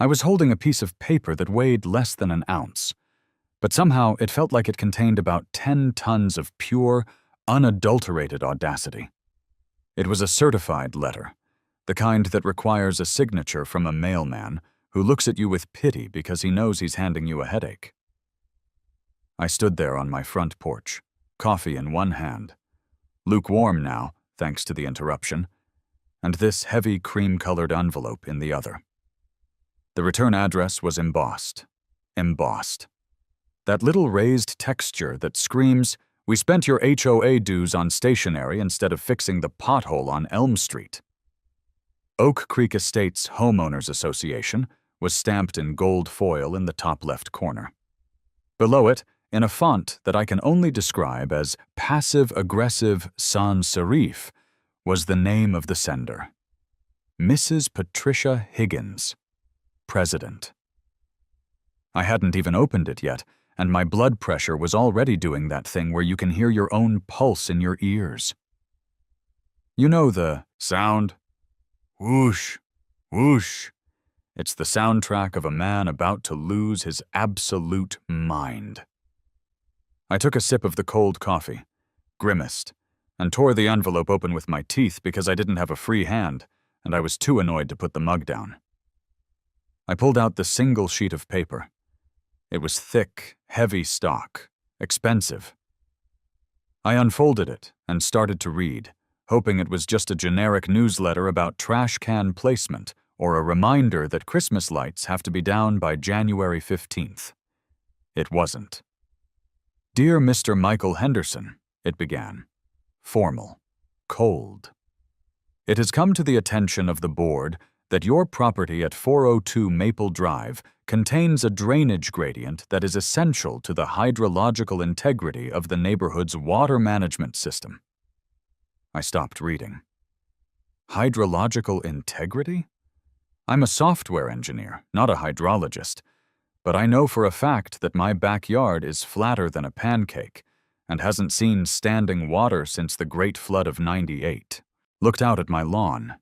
I was holding a piece of paper that weighed less than an ounce, but somehow it felt like it contained about 10 tons of pure, unadulterated audacity. It was a certified letter, the kind that requires a signature from a mailman who looks at you with pity because he knows he's handing you a headache. I stood there on my front porch, coffee in one hand, lukewarm now, thanks to the interruption, and this heavy cream-colored envelope in the other. The return address was embossed. That little raised texture that screams, "We spent your HOA dues on stationery instead of fixing the pothole on Elm Street." Oak Creek Estates Homeowners Association was stamped in gold foil in the top left corner. Below it, in a font that I can only describe as passive-aggressive sans serif, was the name of the sender. Mrs. Patricia Higgins, President. I hadn't even opened it yet, and my blood pressure was already doing that thing where you can hear your own pulse in your ears. You know the sound? Whoosh, whoosh. It's the soundtrack of a man about to lose his absolute mind. I took a sip of the cold coffee, grimaced, and tore the envelope open with my teeth because I didn't have a free hand, and I was too annoyed to put the mug down. I pulled out the single sheet of paper. It was thick, heavy stock, expensive. I unfolded it and started to read, hoping it was just a generic newsletter about trash can placement or a reminder that Christmas lights have to be down by January 15th. It wasn't. "Dear Mr. Michael Henderson," it began. Formal. Cold. "It has come to the attention of the board that your property at 402 Maple Drive contains a drainage gradient that is essential to the hydrological integrity of the neighborhood's water management system." I stopped reading. Hydrological integrity? I'm a software engineer, not a hydrologist, but I know for a fact that my backyard is flatter than a pancake and hasn't seen standing water since the Great Flood of '98. Looked out at my lawn.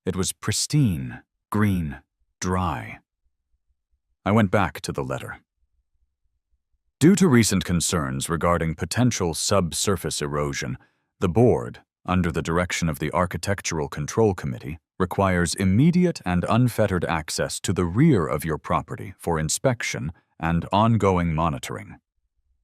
It was pristine, green, dry. I went back to the letter. Due to recent concerns regarding potential subsurface erosion, the board, under the direction of the Architectural Control Committee, requires immediate and unfettered access to the rear of your property for inspection and ongoing monitoring.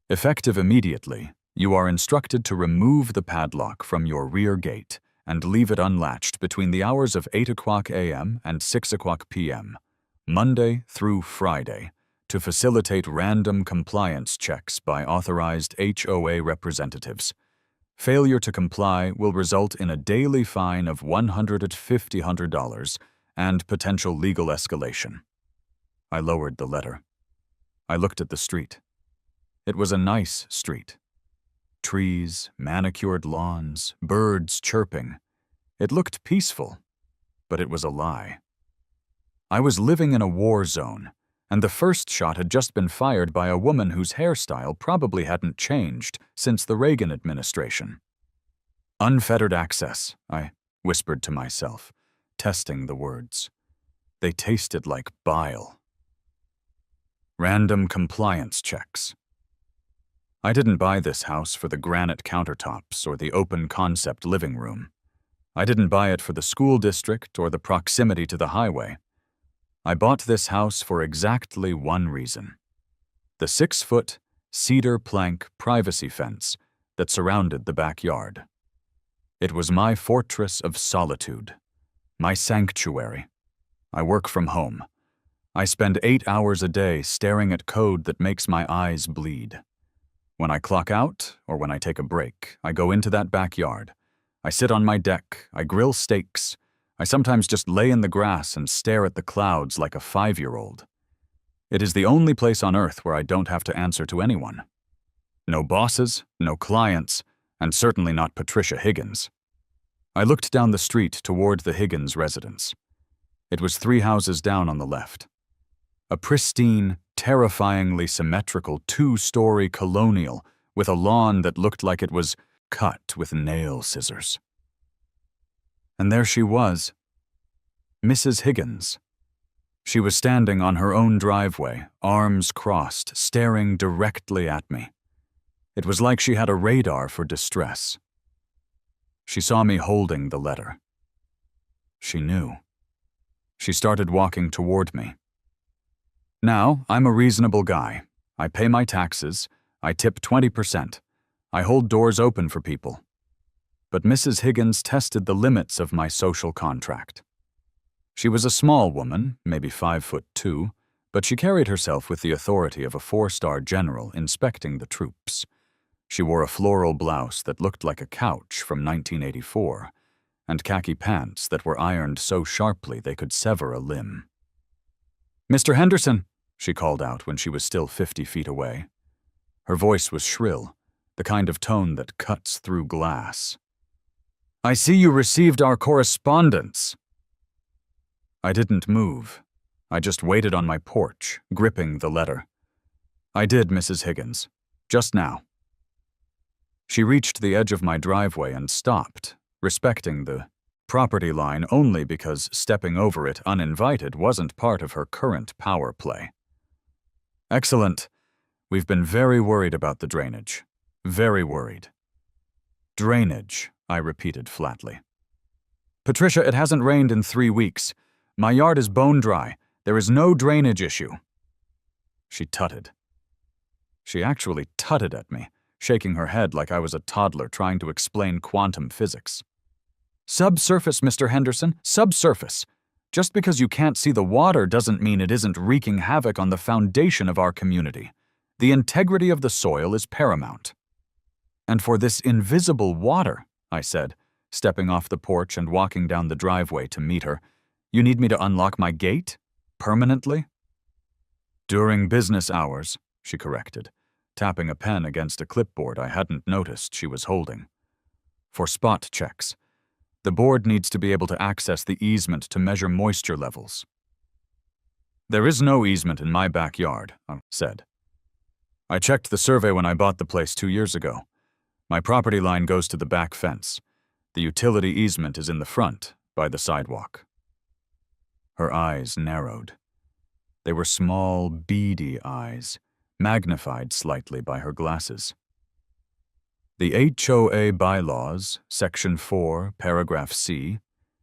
Effective immediately, you are instructed to remove the padlock from your rear gate and leave it unlatched between the hours of 8 o'clock a.m. and 6 o'clock p.m., Monday through Friday, to facilitate random compliance checks by authorized HOA representatives. Failure to comply will result in a daily fine of $150 and potential legal escalation. I lowered the letter. I looked at the street. It was a nice street. Trees, manicured lawns, birds chirping. It looked peaceful, but it was a lie. I was living in a war zone, and the first shot had just been fired by a woman whose hairstyle probably hadn't changed since the Reagan administration. Unfettered access, I whispered to myself, testing the words. They tasted like bile. Random compliance checks. I didn't buy this house for the granite countertops or the open-concept living room. I didn't buy it for the school district or the proximity to the highway. I bought this house for exactly one reason: the 6-foot, cedar plank privacy fence that surrounded the backyard. It was my fortress of solitude, my sanctuary. I work from home. I spend 8 hours a day staring at code that makes my eyes bleed. When I clock out, or when I take a break, I go into that backyard. I sit on my deck, I grill steaks. I sometimes just lay in the grass and stare at the clouds like a 5-year-old. It is the only place on earth where I don't have to answer to anyone. No bosses, no clients, and certainly not Patricia Higgins. I looked down the street toward the Higgins residence. It was 3 houses down on the left. A pristine, terrifyingly symmetrical 2-story colonial with a lawn that looked like it was cut with nail scissors. And there she was, Mrs. Higgins, She was standing on her own driveway, arms crossed, staring directly at me. It was like she had a radar for distress. She saw me holding the letter. She knew. She started walking toward me. Now, I'm a reasonable guy. I pay my taxes. I tip 20%. I hold doors open for people. But Mrs. Higgins tested the limits of my social contract. She was a small woman, maybe 5'2", but she carried herself with the authority of a 4-star general inspecting the troops. She wore a floral blouse that looked like a couch from 1984, and khaki pants that were ironed so sharply they could sever a limb. "Mr. Henderson," she called out when she was still 50 feet away. Her voice was shrill, the kind of tone that cuts through glass. "I see you received our correspondence." I didn't move. I just waited on my porch, gripping the letter. "I did, Mrs. Higgins. Just now." She reached the edge of my driveway and stopped, respecting the property line only because stepping over it uninvited wasn't part of her current power play. "Excellent. We've been very worried about the drainage. Very worried." "Drainage," I repeated flatly. "Patricia, it hasn't rained in 3 weeks. My yard is bone dry. There is no drainage issue." She tutted. She actually tutted at me, shaking her head like I was a toddler trying to explain quantum physics. "Subsurface, Mr. Henderson, subsurface. Just because you can't see the water doesn't mean it isn't wreaking havoc on the foundation of our community. The integrity of the soil is paramount." "And for this invisible water," I said, stepping off the porch and walking down the driveway to meet her, "you need me to unlock my gate? Permanently?" "During business hours," she corrected, tapping a pen against a clipboard I hadn't noticed she was holding. "For spot checks. The board needs to be able to access the easement to measure moisture levels." "There is no easement in my backyard," I said. "I checked the survey when I bought the place 2 years ago. My property line goes to the back fence. The utility easement is in the front, by the sidewalk." Her eyes narrowed. They were small, beady eyes, magnified slightly by her glasses. "The HOA bylaws, Section 4, Paragraph C,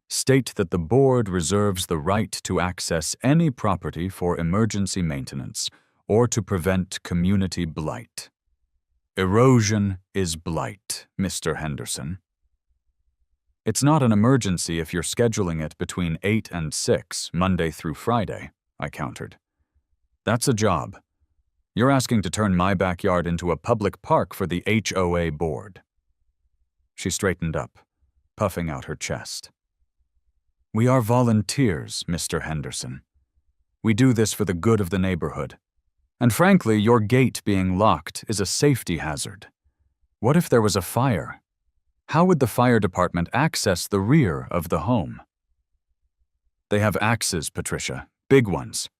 state that the board reserves the right to access any property for emergency maintenance or to prevent community blight. Erosion is blight, Mr. Henderson." "It's not an emergency if you're scheduling it between 8 and 6, Monday through Friday," I countered. "That's a job. You're asking to turn my backyard into a public park for the HOA board." She straightened up, puffing out her chest. "We are volunteers, Mr. Henderson. We do this for the good of the neighborhood. And frankly, your gate being locked is a safety hazard. What if there was a fire? How would the fire department access the rear of the home?" "They have axes, Patricia, big ones.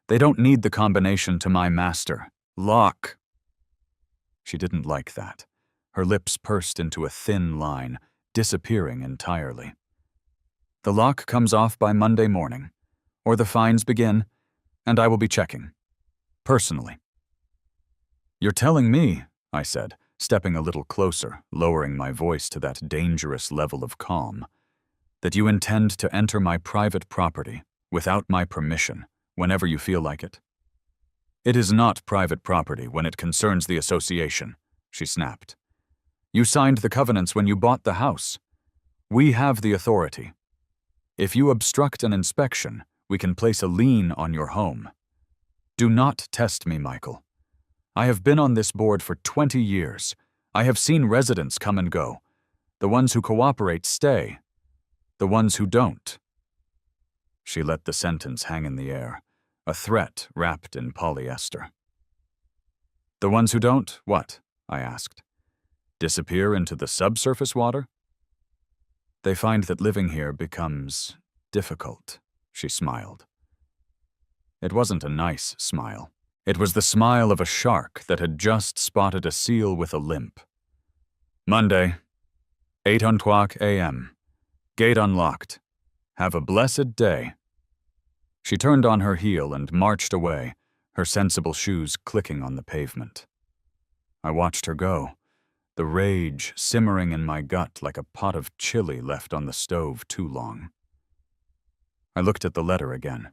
They don't need the combination to my master. Lock." She didn't like that. Her lips pursed into a thin line, disappearing entirely. "The lock comes off by Monday morning, or the fines begin, and I will be checking. Personally." "You're telling me," I said, stepping a little closer, lowering my voice to that dangerous level of calm, "that you intend to enter my private property, without my permission, whenever you feel like it?" "It is not private property when it concerns the association," she snapped. "You signed the covenants when you bought the house. We have the authority. If you obstruct an inspection, we can place a lien on your home. Do not test me, Michael. I have been on this board for 20 years. I have seen residents come and go. The ones who cooperate stay. The ones who don't." She let the sentence hang in the air, a threat wrapped in polyester. "The ones who don't, what?" I asked. "Disappear into the subsurface water?" "They find that living here becomes difficult," she smiled. It wasn't a nice smile. It was the smile of a shark that had just spotted a seal with a limp. "Monday, 8:00 a.m. Gate unlocked. Have a blessed day." She turned on her heel and marched away, her sensible shoes clicking on the pavement. I watched her go, the rage simmering in my gut like a pot of chili left on the stove too long. I looked at the letter again.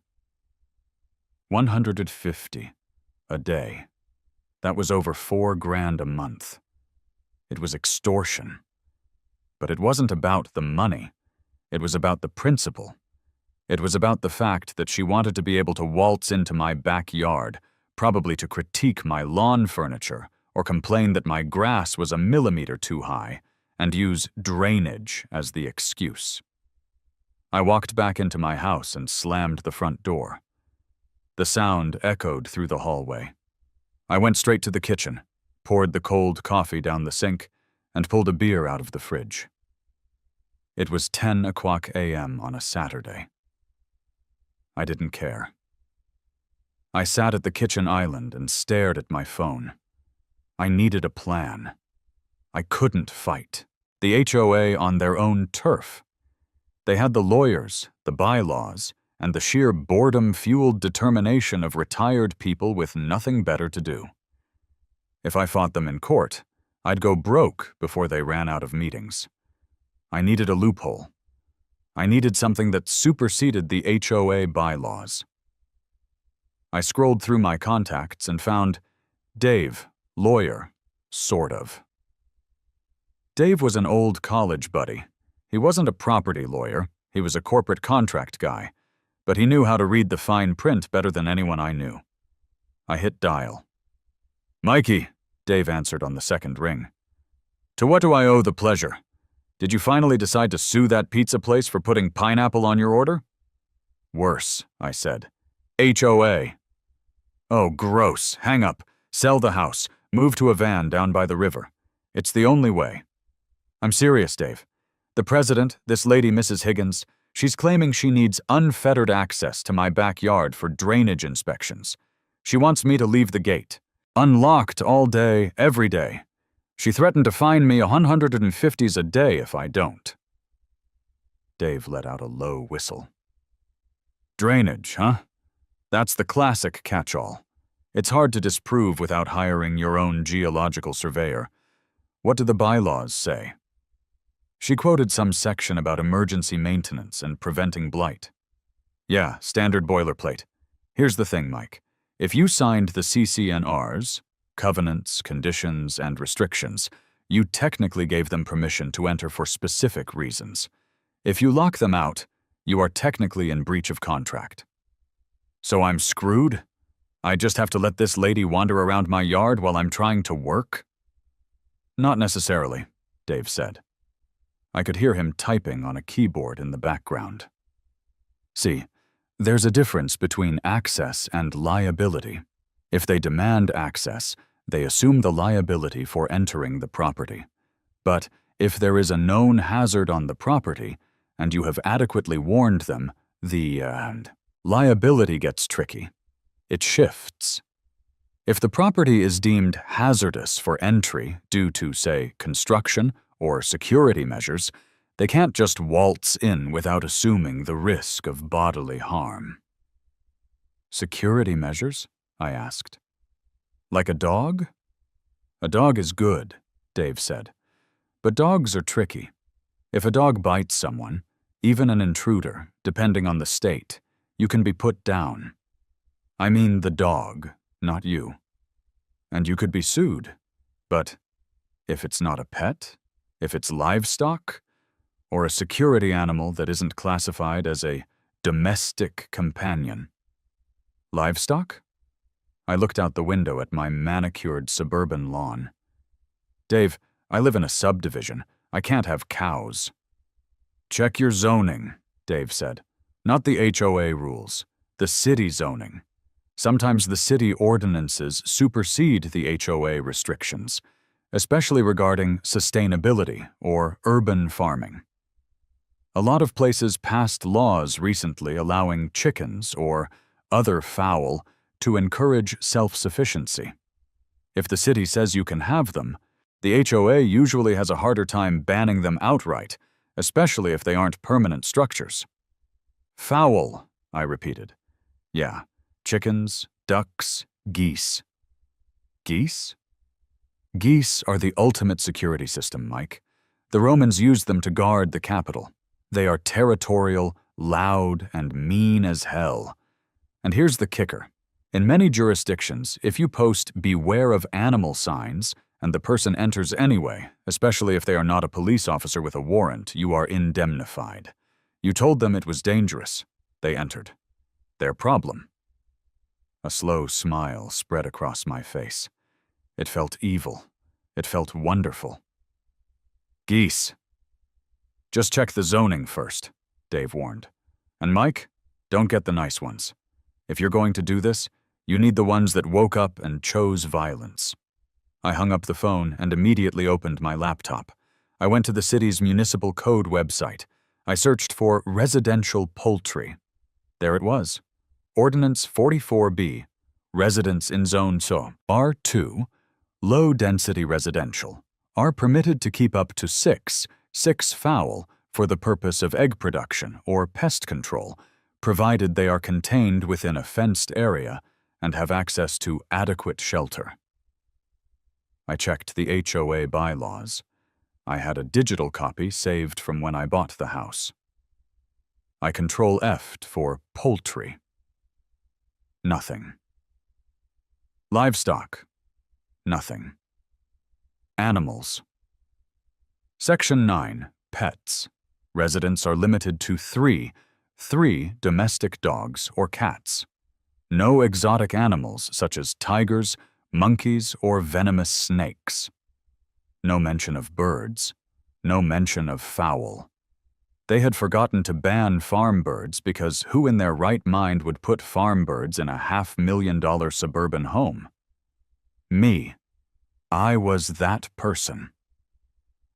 150 a day. That was over $4,000 a month. It was extortion. But it wasn't about the money. It was about the principle. It was about the fact that she wanted to be able to waltz into my backyard, probably to critique my lawn furniture or complain that my grass was a millimeter too high, and use drainage as the excuse. I walked back into my house and slammed the front door. The sound echoed through the hallway. I went straight to the kitchen, poured the cold coffee down the sink, and pulled a beer out of the fridge. It was 10 o'clock a.m. on a Saturday. I didn't care. I sat at the kitchen island and stared at my phone. I needed a plan. I couldn't fight the HOA on their own turf. They had the lawyers, the bylaws, and the sheer boredom-fueled determination of retired people with nothing better to do. If I fought them in court, I'd go broke before they ran out of meetings. I needed a loophole. I needed something that superseded the HOA bylaws. I scrolled through my contacts and found Dave, lawyer, sort of. Dave was an old college buddy. He wasn't a property lawyer, he was a corporate contract guy, but he knew how to read the fine print better than anyone I knew. I hit dial. "Mikey," Dave answered on the second ring. "To what do I owe the pleasure? Did you finally decide to sue that pizza place for putting pineapple on your order?" "Worse," I said. "HOA." "Oh, gross. Hang up. Sell the house. Move to a van down by the river. It's the only way." "I'm serious, Dave. The president, this lady Mrs. Higgins, she's claiming she needs unfettered access to my backyard for drainage inspections. She wants me to leave the gate. Unlocked all day, every day. She threatened to fine me $150 a day if I don't." Dave let out a low whistle. "Drainage, huh? That's the classic catch-all. It's hard to disprove without hiring your own geological surveyor. What do the bylaws say?" She quoted some section about emergency maintenance and preventing blight. "Yeah, standard boilerplate. Here's the thing, Mike. If you signed the CCNRs, covenants, conditions, and restrictions, you technically gave them permission to enter for specific reasons. If you lock them out, you are technically in breach of contract. So I'm screwed? I just have to let this lady wander around my yard while I'm trying to work?" "Not necessarily," Dave said. I could hear him typing on a keyboard in the background. "See, there's a difference between access and liability. If they demand access, they assume the liability for entering the property. But if there is a known hazard on the property, and you have adequately warned them, the liability gets tricky. It shifts. If the property is deemed hazardous for entry due to, say, construction or security measures, they can't just waltz in without assuming the risk of bodily harm." "Security measures?" I asked. "Like a dog?" "A dog is good," Dave said. "But dogs are tricky. If a dog bites someone, even an intruder, depending on the state, you can be put down. I mean the dog, not you. And you could be sued. But if it's not a pet? If it's livestock? Or a security animal that isn't classified as a domestic companion?" "Livestock?" I looked out the window at my manicured suburban lawn. "Dave, I live in a subdivision. I can't have cows." "Check your zoning," Dave said. "Not the HOA rules, the city zoning. Sometimes the city ordinances supersede the HOA restrictions, especially regarding sustainability or urban farming. A lot of places passed laws recently allowing chickens or other fowl to encourage self-sufficiency. If the city says you can have them, the HOA usually has a harder time banning them outright, especially if they aren't permanent structures." "Fowl," I repeated. Yeah, chickens, ducks, geese. Geese? Geese are the ultimate security system, Mike. The Romans used them to guard the capital. They are territorial, loud, and mean as hell. And here's the kicker. In many jurisdictions, if you post "beware of animal" signs and the person enters anyway, especially if they are not a police officer with a warrant, you are indemnified. You told them it was dangerous. They entered. Their problem. A slow smile spread across my face. It felt evil. It felt wonderful. Geese. Just check the zoning first, Dave warned. And Mike, don't get the nice ones. If you're going to do this, you need the ones that woke up and chose violence. I hung up the phone and immediately opened my laptop. I went to the city's municipal code website. I searched for residential poultry. There it was. Ordinance 44B, residents in Zone So, R2, low-density residential, are permitted to keep up to six fowl for the purpose of egg production or pest control, provided they are contained within a fenced area and have access to adequate shelter. I checked the HOA bylaws. I had a digital copy saved from when I bought the house. I Control F'd for poultry. Nothing. Livestock. Nothing. Animals. Section 9. Pets. Residents are limited to three domestic dogs or cats. No exotic animals such as tigers, monkeys, or venomous snakes. No mention of birds. No mention of fowl. They had forgotten to ban farm birds because who in their right mind would put farm birds in a $500,000 suburban home? Me. I was that person.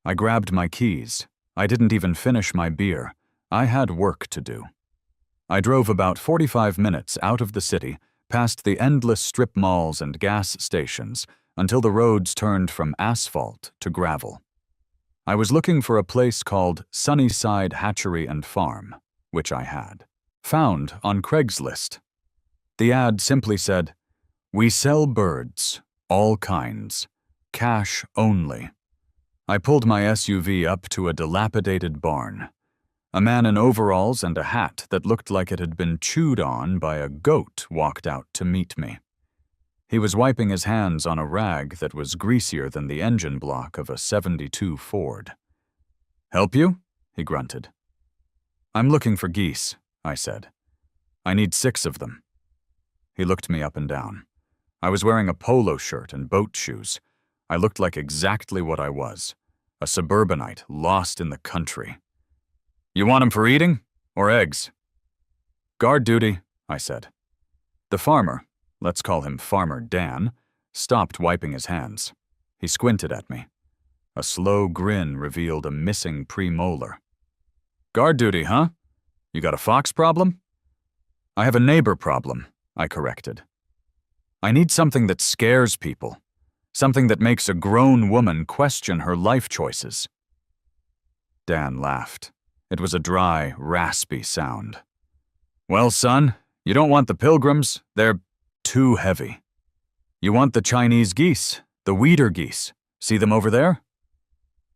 I grabbed my keys. I didn't even finish my beer. I had work to do. I drove about 45 minutes out of the city, past the endless strip malls and gas stations, until the roads turned from asphalt to gravel. I was looking for a place called Sunnyside Hatchery and Farm, which I had found on Craigslist. The ad simply said, "We sell birds, all kinds, cash only." I pulled my SUV up to a dilapidated barn. A man in overalls and a hat that looked like it had been chewed on by a goat walked out to meet me. He was wiping his hands on a rag that was greasier than the engine block of a '72 Ford. "Help you?" he grunted. "I'm looking for geese," I said. "I need 6 of them." He looked me up and down. I was wearing a polo shirt and boat shoes. I looked like exactly what I was, a suburbanite lost in the country. "You want 'em for eating, or eggs?" "Guard duty," I said. The farmer, let's call him Farmer Dan, stopped wiping his hands. He squinted at me. A slow grin revealed a missing premolar. "Guard duty, huh? You got a fox problem?" "I have a neighbor problem," I corrected. "I need something that scares people, something that makes a grown woman question her life choices." Dan laughed. It was a dry, raspy sound. "Well, son, you don't want the pilgrims. They're too heavy. You want the Chinese geese, the Weider geese. See them over there?"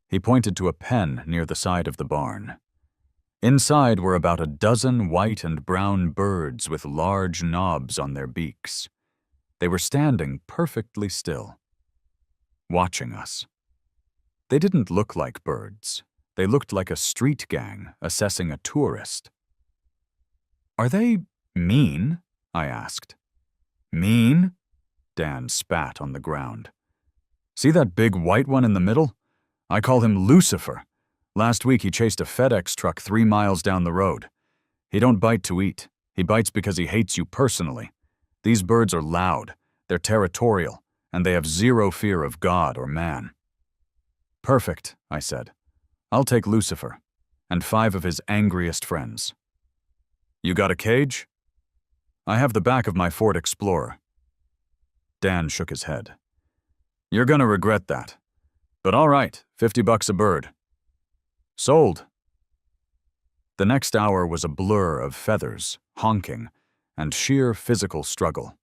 He pointed to a pen near the side of the barn. Inside were about a dozen white and brown birds with large knobs on their beaks. They were standing perfectly still, watching us. They didn't look like birds. They looked like a street gang assessing a tourist. "Are they mean?" I asked. "Mean?" Dan spat on the ground. "See that big white one in the middle? I call him Lucifer. Last week he chased a FedEx truck 3 miles down the road. He don't bite to eat. He bites because he hates you personally. These birds are loud, they're territorial, and they have zero fear of God or man." "Perfect," I said. "I'll take Lucifer, and 5 of his angriest friends." "You got a cage?" "I have the back of my Ford Explorer." Dan shook his head. "You're gonna regret that. But all right, $50 a bird." "Sold." The next hour was a blur of feathers, honking, and sheer physical struggle.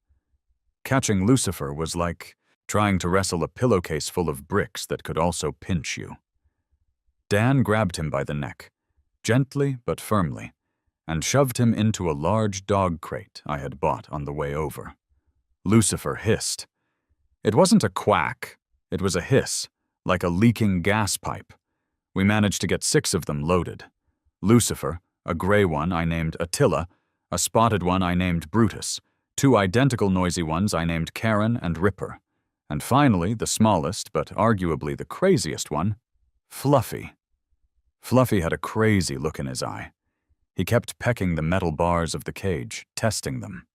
Catching Lucifer was like trying to wrestle a pillowcase full of bricks that could also pinch you. Dan grabbed him by the neck, gently but firmly, and shoved him into a large dog crate I had bought on the way over. Lucifer hissed. It wasn't a quack, it was a hiss, like a leaking gas pipe. We managed to get 6 of them loaded. Lucifer, a gray one I named Attila, a spotted one I named Brutus, 2 identical noisy ones I named Karen and Ripper, and finally, the smallest but arguably the craziest one, Fluffy. Fluffy had a crazy look in his eye. He kept pecking the metal bars of the cage, testing them.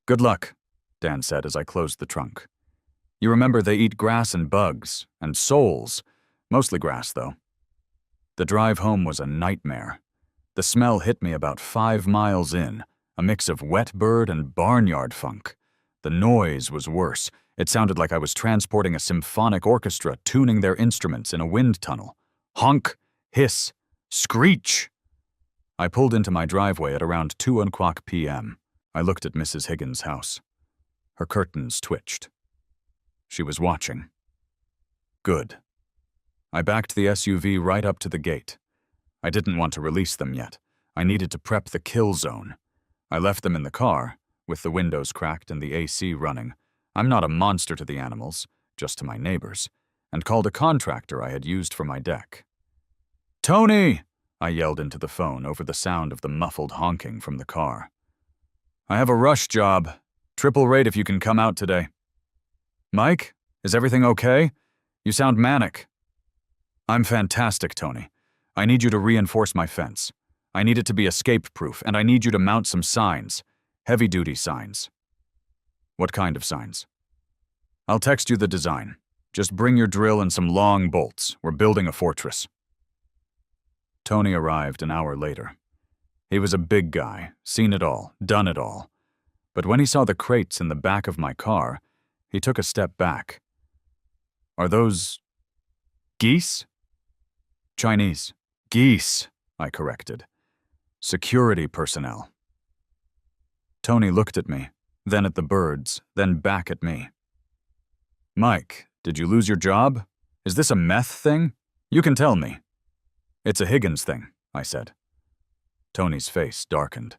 "Good luck," Dan said as I closed the trunk. "You remember they eat grass and bugs, and souls, mostly grass though." The drive home was a nightmare. The smell hit me about 5 miles in, a mix of wet bird and barnyard funk. The noise was worse. It sounded like I was transporting a symphonic orchestra tuning their instruments in a wind tunnel. Honk, hiss, screech. I pulled into my driveway at around 2:00 p.m. I looked at Mrs. Higgins' house. Her curtains twitched. She was watching. Good. I backed the SUV right up to the gate. I didn't want to release them yet. I needed to prep the kill zone. I left them in the car, with the windows cracked and the AC running. I'm not a monster to the animals, just to my neighbors, and called a contractor I had used for my deck. "Tony!" I yelled into the phone over the sound of the muffled honking from the car. "I have a rush job. Triple rate if you can come out today." "Mike, is everything okay? You sound manic." "I'm fantastic, Tony. I need you to reinforce my fence. I need it to be escape-proof, and I need you to mount some signs. Heavy-duty signs." "What kind of signs?" "I'll text you the design. Just bring your drill and some long bolts. We're building a fortress." Tony arrived an hour later. He was a big guy, seen it all, done it all. But when he saw the crates in the back of my car, he took a step back. "Are those geese?" "Chinese. Geese," I corrected. "Security personnel." Tony looked at me, then at the birds, then back at me. "Mike, did you lose your job? Is this a meth thing? You can tell me." "It's a Higgins thing," I said. Tony's face darkened.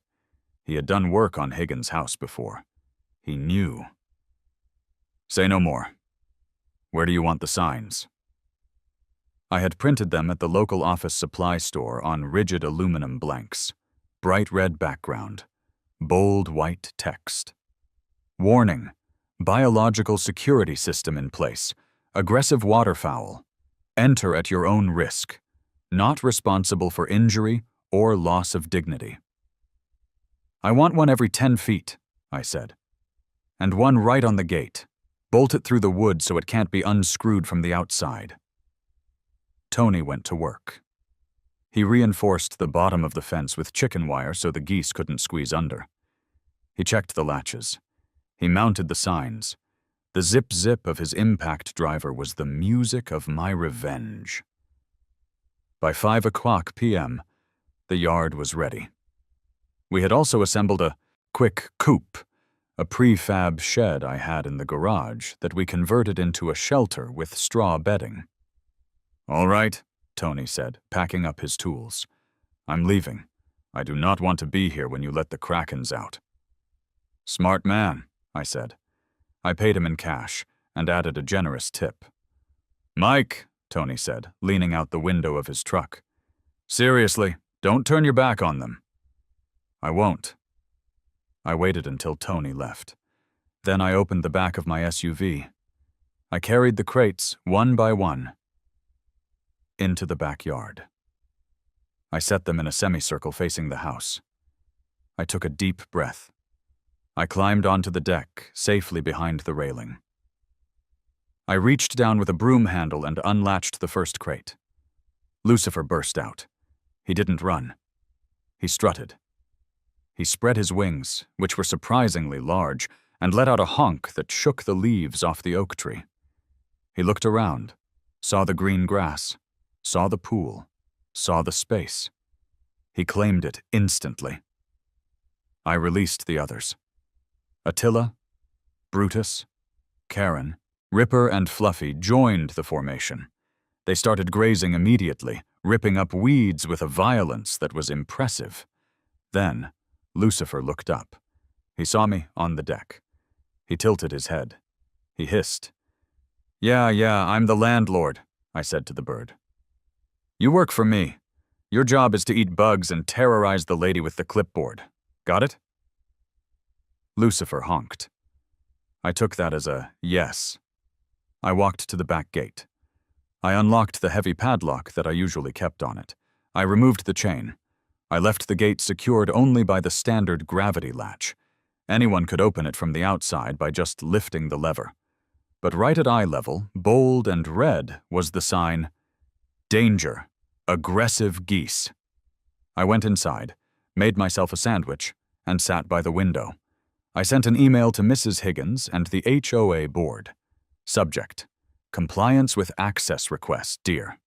He had done work on Higgins' house before. He knew. "Say no more. Where do you want the signs?" I had printed them at the local office supply store on rigid aluminum blanks. Bright red background. Bold white text. "Warning. Biological security system in place. Aggressive waterfowl. Enter at your own risk. Not responsible for injury or loss of dignity." "I want one every 10 feet, I said. "And one right on the gate. Bolt it through the wood so it can't be unscrewed from the outside." Tony went to work. He reinforced the bottom of the fence with chicken wire so the geese couldn't squeeze under. He checked the latches. He mounted the signs. The zip-zip of his impact driver was the music of my revenge. By 5:00 p.m., the yard was ready. We had also assembled a quick coop, a prefab shed I had in the garage that we converted into a shelter with straw bedding. "All right," Tony said, packing up his tools. "I'm leaving. I do not want to be here when you let the Krakens out." "Smart man," I said. I paid him in cash and added a generous tip. "Mike," Tony said, leaning out the window of his truck. "Seriously, don't turn your back on them." "I won't." I waited until Tony left. Then I opened the back of my SUV. I carried the crates, one by one, into the backyard. I set them in a semicircle facing the house. I took a deep breath. I climbed onto the deck, safely behind the railing. I reached down with a broom handle and unlatched the first crate. Lucifer burst out. He didn't run. He strutted. He spread his wings, which were surprisingly large, and let out a honk that shook the leaves off the oak tree. He looked around, saw the green grass, saw the pool, saw the space. He claimed it instantly. I released the others. Attila, Brutus, Karen, Ripper, and Fluffy joined the formation. They started grazing immediately, ripping up weeds with a violence that was impressive. Then, Lucifer looked up. He saw me on the deck. He tilted his head. He hissed. Yeah, I'm the landlord," I said to the bird. "You work for me. Your job is to eat bugs and terrorize the lady with the clipboard. Got it?" Lucifer honked. I took that as a yes. I walked to the back gate. I unlocked the heavy padlock that I usually kept on it. I removed the chain. I left the gate secured only by the standard gravity latch. Anyone could open it from the outside by just lifting the lever. But right at eye level, bold and red, was the sign, "Danger, aggressive geese." I went inside, made myself a sandwich, and sat by the window. I sent an email to Mrs. Higgins and the HOA board. Subject: Compliance with access request, dear.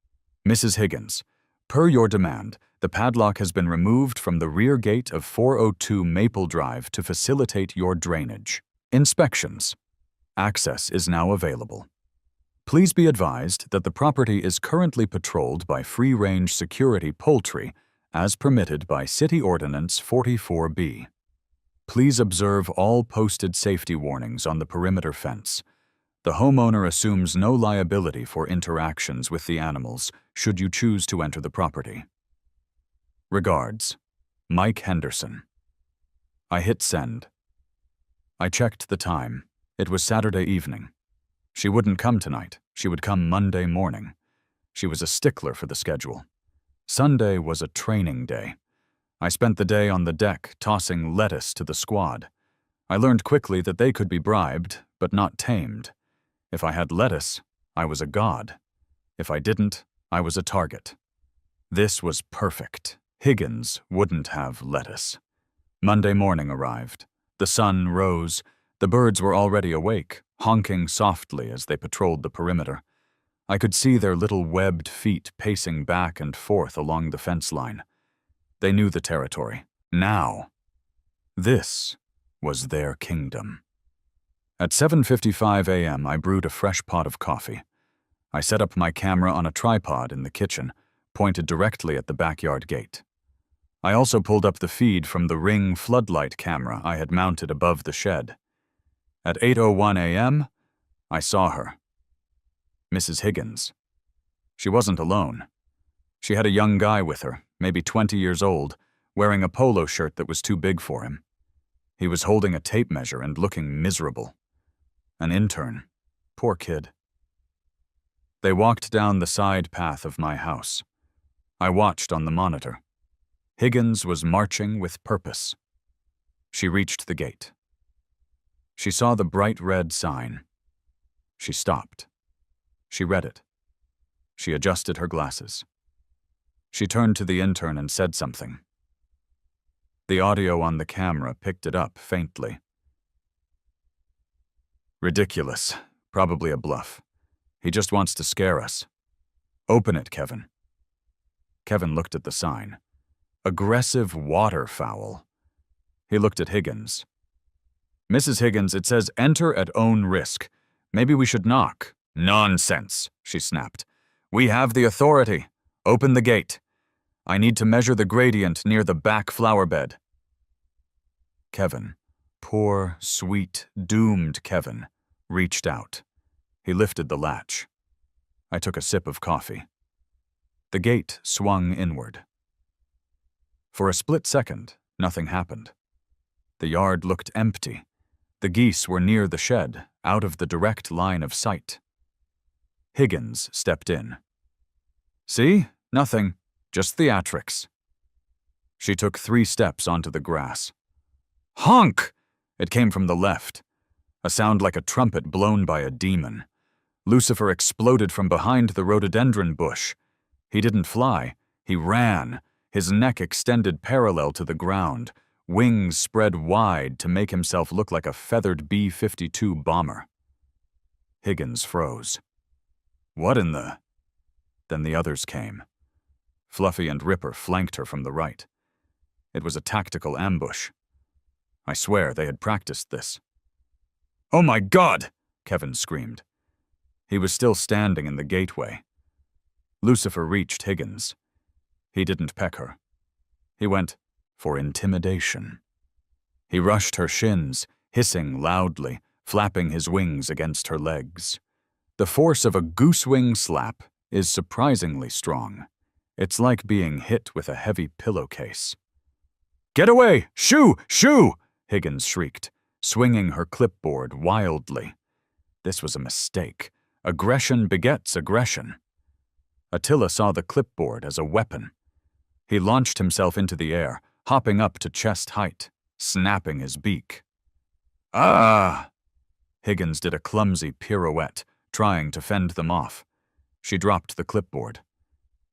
Mrs. Higgins, per your demand, the padlock has been removed from the rear gate of 402 Maple Drive to facilitate your drainage. Inspections. Access is now available. Please be advised that the property is currently patrolled by free-range security poultry as permitted by City Ordinance 44B. Please observe all posted safety warnings on the perimeter fence. The homeowner assumes no liability for interactions with the animals should you choose to enter the property. Regards, Mike Henderson. I hit send. I checked the time. It was Saturday evening. She wouldn't come tonight. She would come Monday morning. She was a stickler for the schedule. Sunday was a training day. I spent the day on the deck tossing lettuce to the squad. I learned quickly that they could be bribed, but not tamed. If I had lettuce, I was a god. If I didn't, I was a target. This was perfect. Higgins wouldn't have lettuce. Monday morning arrived. The sun rose. The birds were already awake, honking softly as they patrolled the perimeter. I could see their little webbed feet pacing back and forth along the fence line. They knew the territory. Now, this was their kingdom. At 7:55 a.m., I brewed a fresh pot of coffee. I set up my camera on a tripod in the kitchen, pointed directly at the backyard gate. I also pulled up the feed from the Ring floodlight camera I had mounted above the shed. At 8:01 a.m., I saw her. Mrs. Higgins. She wasn't alone. She had a young guy with her, maybe 20 years old, wearing a polo shirt that was too big for him. He was holding a tape measure and looking miserable. An intern. Poor kid. They walked down the side path of my house. I watched on the monitor. Higgins was marching with purpose. She reached the gate. She saw the bright red sign. She stopped. She read it. She adjusted her glasses. She turned to the intern and said something. The audio on the camera picked it up faintly. "Ridiculous. Probably a bluff. He just wants to scare us. Open it, Kevin." Kevin looked at the sign. Aggressive waterfowl. He looked at Higgins. "Mrs. Higgins, it says enter at own risk. Maybe we should knock." "Nonsense," she snapped. "We have the authority. Open the gate. I need to measure the gradient near the back flower bed." Kevin, poor, sweet, doomed Kevin, reached out. He lifted the latch. I took a sip of coffee. The gate swung inward. For a split second, nothing happened. The yard looked empty. The geese were near the shed, out of the direct line of sight. Higgins stepped in. "See? Nothing. Just theatrics." She took 3 steps onto the grass. "Honk!" It came from the left. A sound like a trumpet blown by a demon. Lucifer exploded from behind the rhododendron bush. He didn't fly. He ran, his neck extended parallel to the ground, wings spread wide to make himself look like a feathered B-52 bomber. Higgins froze. "What in the—" Then the others came. Fluffy and Ripper flanked her from the right. It was a tactical ambush. I swear they had practiced this. "Oh my God!" Kevin screamed. He was still standing in the gateway. Lucifer reached Higgins. He didn't peck her. He went for intimidation. He rushed her shins, hissing loudly, flapping his wings against her legs. The force of a goose-wing slap is surprisingly strong. It's like being hit with a heavy pillowcase. "Get away! Shoo! Shoo!" Higgins shrieked, swinging her clipboard wildly. This was a mistake. Aggression begets aggression. Attila saw the clipboard as a weapon. He launched himself into the air, hopping up to chest height, snapping his beak. "Ah!" Higgins did a clumsy pirouette, trying to fend them off. She dropped the clipboard.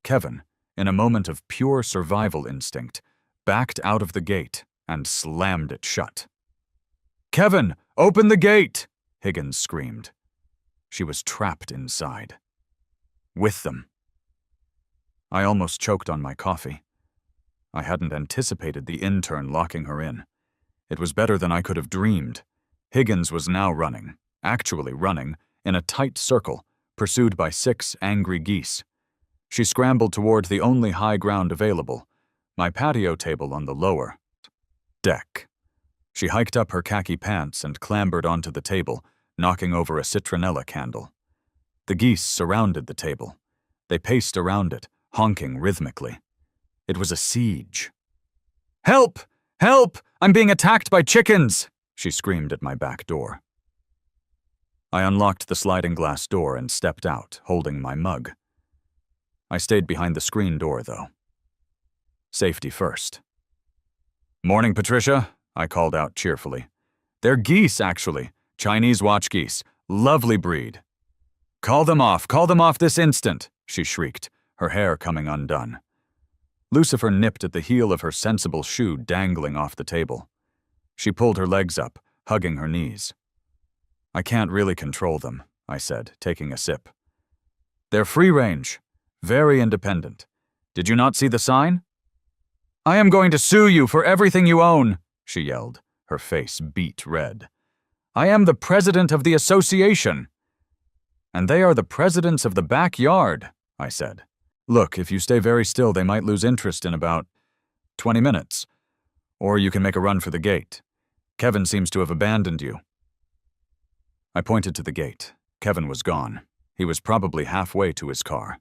Kevin, in a moment of pure survival instinct, backed out of the gate and slammed it shut. "Kevin, open the gate!" Higgins screamed. She was trapped inside. With them. I almost choked on my coffee. I hadn't anticipated the intern locking her in. It was better than I could have dreamed. Higgins was now running, actually running, in a tight circle, pursued by 6 angry geese. She scrambled toward the only high ground available, my patio table on the lower deck. She hiked up her khaki pants and clambered onto the table, knocking over a citronella candle. The geese surrounded the table. They paced around it, honking rhythmically. It was a siege. "Help! Help! I'm being attacked by chickens!" she screamed at my back door. I unlocked the sliding glass door and stepped out, holding my mug. I stayed behind the screen door, though. Safety first. "Morning, Patricia," I called out cheerfully. "They're geese, actually. Chinese watch geese. Lovely breed." Call them off this instant," she shrieked, her hair coming undone. Lucifer nipped at the heel of her sensible shoe dangling off the table. She pulled her legs up, hugging her knees. "I can't really control them," I said, taking a sip. "They're free range, very independent. Did you not see the sign?" "I am going to sue you for everything you own," she yelled, her face beet red. "I am the president of the association." "And they are the presidents of the backyard," I said. "Look, if you stay very still, they might lose interest in about 20 minutes. Or you can make a run for the gate. Kevin seems to have abandoned you." I pointed to the gate. Kevin was gone. He was probably halfway to his car.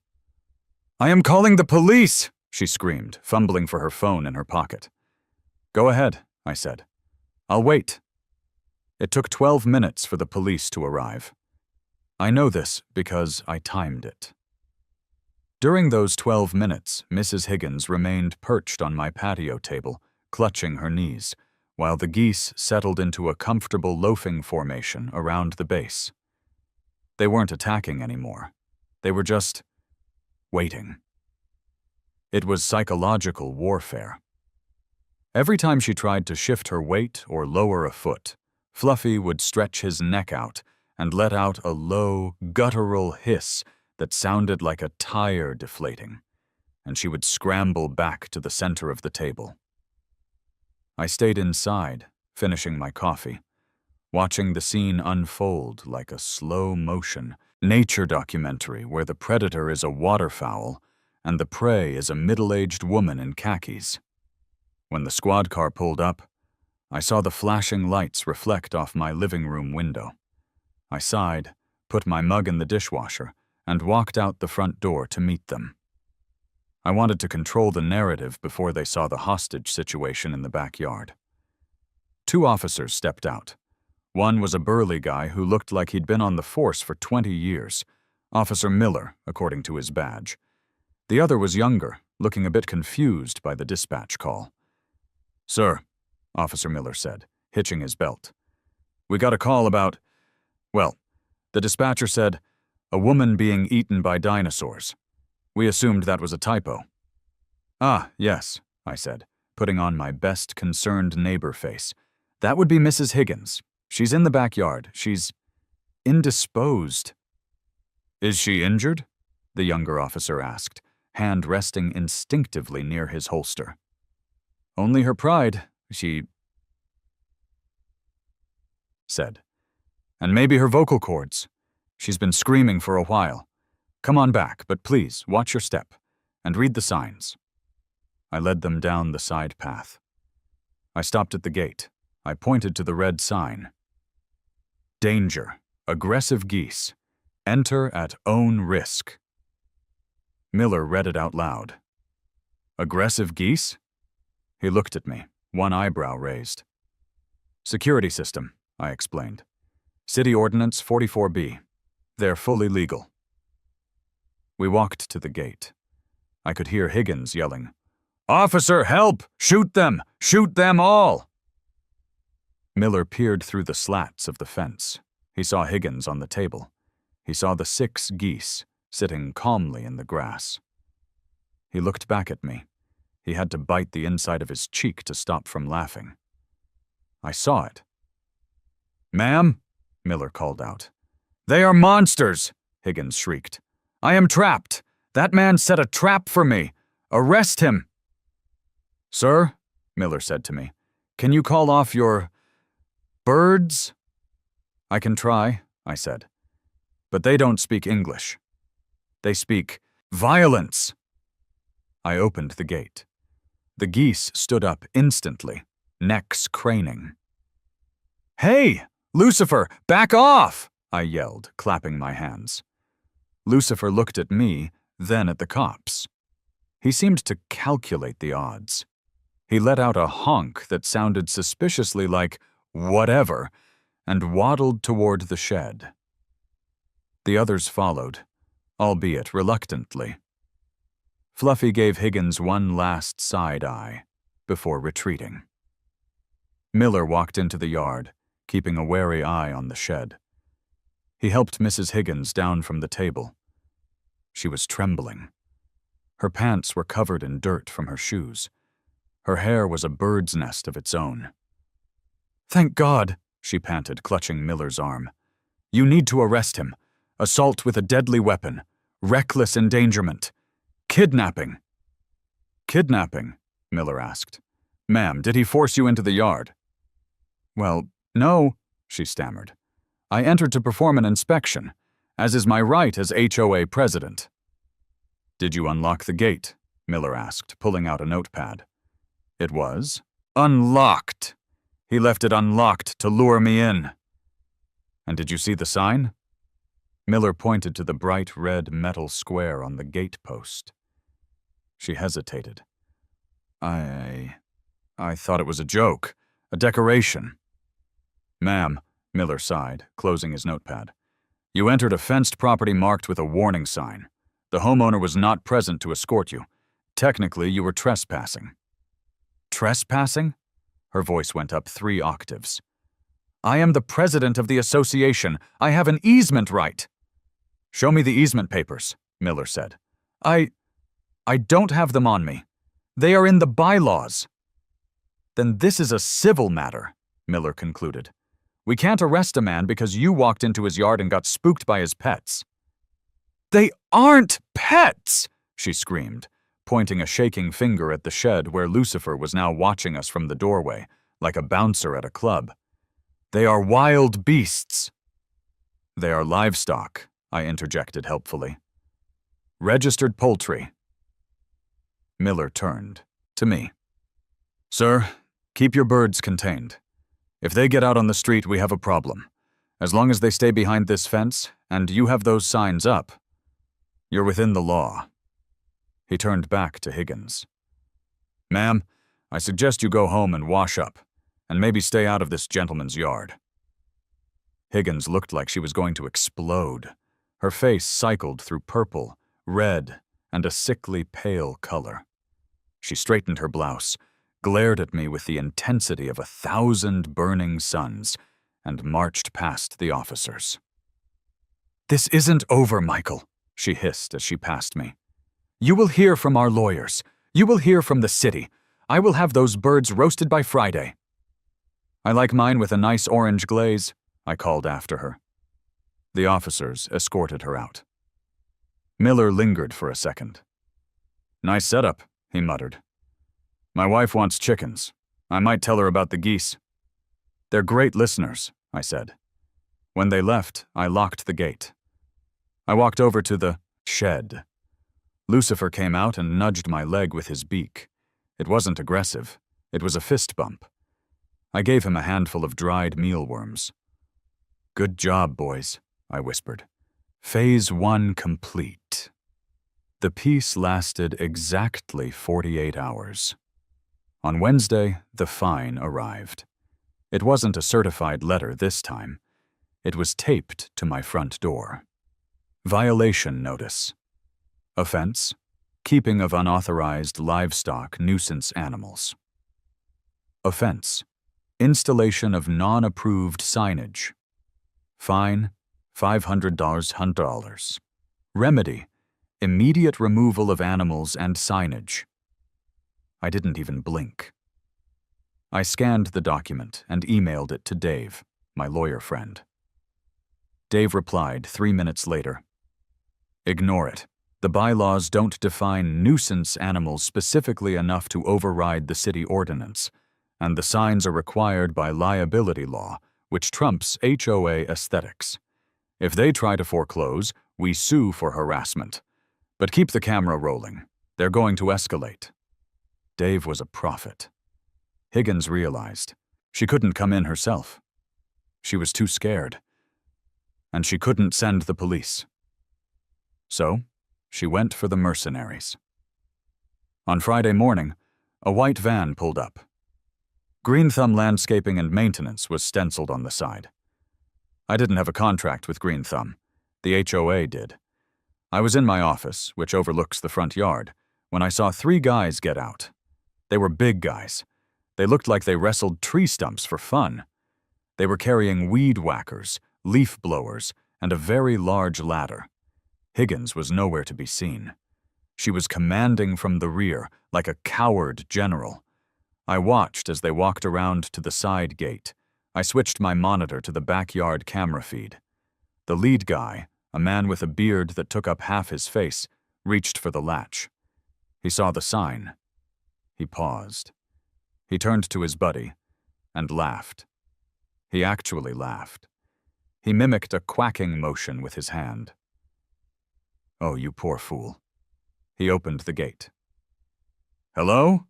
"I am calling the police!" she screamed, fumbling for her phone in her pocket. "Go ahead," I said. "I'll wait." It took 12 minutes for the police to arrive. I know this because I timed it. During those 12 minutes, Mrs. Higgins remained perched on my patio table, clutching her knees, while the geese settled into a comfortable loafing formation around the base. They weren't attacking anymore. They were just waiting. It was psychological warfare. Every time she tried to shift her weight or lower a foot, Fluffy would stretch his neck out and let out a low, guttural hiss that sounded like a tire deflating, and she would scramble back to the center of the table. I stayed inside, finishing my coffee, watching the scene unfold like a slow-motion nature documentary where the predator is a waterfowl and the prey is a middle-aged woman in khakis. When the squad car pulled up, I saw the flashing lights reflect off my living room window. I sighed, put my mug in the dishwasher, and walked out the front door to meet them. I wanted to control the narrative before they saw the hostage situation in the backyard. 2 officers stepped out. One was a burly guy who looked like he'd been on the force for 20 years, Officer Miller, according to his badge. The other was younger, looking a bit confused by the dispatch call. "Sir," Officer Miller said, hitching his belt. "We got a call about, well, the dispatcher said, a woman being eaten by dinosaurs. We assumed that was a typo." "Ah, yes," I said, putting on my best concerned neighbor face. "That would be Mrs. Higgins. She's in the backyard. She's indisposed." "Is she injured?" the younger officer asked, hand resting instinctively near his holster. "Only her pride. said. And maybe her vocal cords. She's been screaming for a while. Come on back, but please, watch your step, and read the signs. I led them down the side path. I stopped at the gate. I pointed to the red sign. Danger. Aggressive geese. Enter at own risk. Miller read it out loud. Aggressive geese? He looked at me, one eyebrow raised. Security system, I explained. City Ordinance 44B. They're fully legal. We walked to the gate. I could hear Higgins yelling, "Officer, help! Shoot them! Shoot them all!" Miller peered through the slats of the fence. He saw Higgins on the table. He saw the 6 geese sitting calmly in the grass. He looked back at me. He had to bite the inside of his cheek to stop from laughing. I saw it. "Ma'am," Miller called out. "They are monsters!" Higgins shrieked. "I am trapped! That man set a trap for me! Arrest him!" "Sir," Miller said to me, "can you call off your birds?" "I can try," I said. "But they don't speak English. They speak violence." I opened the gate. The geese stood up instantly, necks craning. "Hey, Lucifer, back off!" I yelled, clapping my hands. Lucifer looked at me, then at the cops. He seemed to calculate the odds. He let out a honk that sounded suspiciously like whatever and waddled toward the shed. The others followed, albeit reluctantly. Fluffy gave Higgins one last side eye before retreating. Miller walked into the yard, keeping a wary eye on the shed. He helped Mrs. Higgins down from the table. She was trembling. Her pants were covered in dirt from her shoes. Her hair was a bird's nest of its own. "Thank God," she panted, clutching Miller's arm. "You need to arrest him. Assault with a deadly weapon. Reckless endangerment. Kidnapping." "Kidnapping?" Miller asked. "Ma'am, did he force you into the yard?" "Well, no," she stammered. "I entered to perform an inspection, as is my right as HOA president." "Did you unlock the gate?" Miller asked, pulling out a notepad. It was unlocked. He left it unlocked to lure me in. "And did you see the sign?" Miller pointed to the bright red metal square on the gate post. She hesitated. I thought it was a joke, a decoration." "Ma'am," Miller sighed, closing his notepad, "you entered a fenced property marked with a warning sign. The homeowner was not present to escort you. Technically, you were trespassing." "Trespassing?" Her voice went up 3 octaves. "I am the president of the association. I have an easement right." "Show me the easement papers," Miller said. I don't have them on me. They are in the bylaws." "Then this is a civil matter," Miller concluded. "We can't arrest a man because you walked into his yard and got spooked by his pets." "They aren't pets!" she screamed, pointing a shaking finger at the shed where Lucifer was now watching us from the doorway, like a bouncer at a club. "They are wild beasts." "They are livestock," I interjected helpfully. "Registered poultry." Miller turned to me. "Sir, keep your birds contained. If they get out on the street, we have a problem. As long as they stay behind this fence, and you have those signs up, you're within the law." He turned back to Higgins. "Ma'am, I suggest you go home and wash up, and maybe stay out of this gentleman's yard." Higgins looked like she was going to explode. Her face cycled through purple, red, and a sickly pale color. She straightened her blouse, glared at me with the intensity of 1,000 burning suns, and marched past the officers. "This isn't over, Michael," she hissed as she passed me. "You will hear from our lawyers. You will hear from the city. I will have those birds roasted by Friday." "I like mine with a nice orange glaze," I called after her. The officers escorted her out. Miller lingered for a second. "Nice setup," he muttered. "My wife wants chickens. I might tell her about the geese." "They're great listeners," I said. When they left, I locked the gate. I walked over to the shed. Lucifer came out and nudged my leg with his beak. It wasn't aggressive. It was a fist bump. I gave him a handful of dried mealworms. Good job, boys, I whispered. Phase 1 complete. The peace lasted exactly 48 hours. On Wednesday, the fine arrived. It wasn't a certified letter this time. It was taped to my front door. Violation notice. Offense: keeping of unauthorized livestock nuisance animals. Offense: installation of non-approved signage. Fine: $500. Remedy: immediate removal of animals and signage. I didn't even blink. I scanned the document and emailed it to Dave, my lawyer friend. Dave replied 3 minutes later. Ignore it. The bylaws don't define nuisance animals specifically enough to override the city ordinance, and the signs are required by liability law, which trumps HOA aesthetics. If they try to foreclose, we sue for harassment. But keep the camera rolling. They're going to escalate. Dave was a prophet. Higgins realized she couldn't come in herself. She was too scared. And she couldn't send the police. So, she went for the mercenaries. On Friday morning, a white van pulled up. Green Thumb Landscaping and Maintenance was stenciled on the side. I didn't have a contract with Green Thumb. The HOA did. I was in my office, which overlooks the front yard, when I saw 3 guys get out. They were big guys. They looked like they wrestled tree stumps for fun. They were carrying weed whackers, leaf blowers, and a very large ladder. Higgins was nowhere to be seen. She was commanding from the rear, like a coward general. I watched as they walked around to the side gate. I switched my monitor to the backyard camera feed. The lead guy, a man with a beard that took up half his face, reached for the latch. He saw the sign. He paused. He turned to his buddy and laughed. He actually laughed. He mimicked a quacking motion with his hand. Oh, you poor fool. He opened the gate. Hello?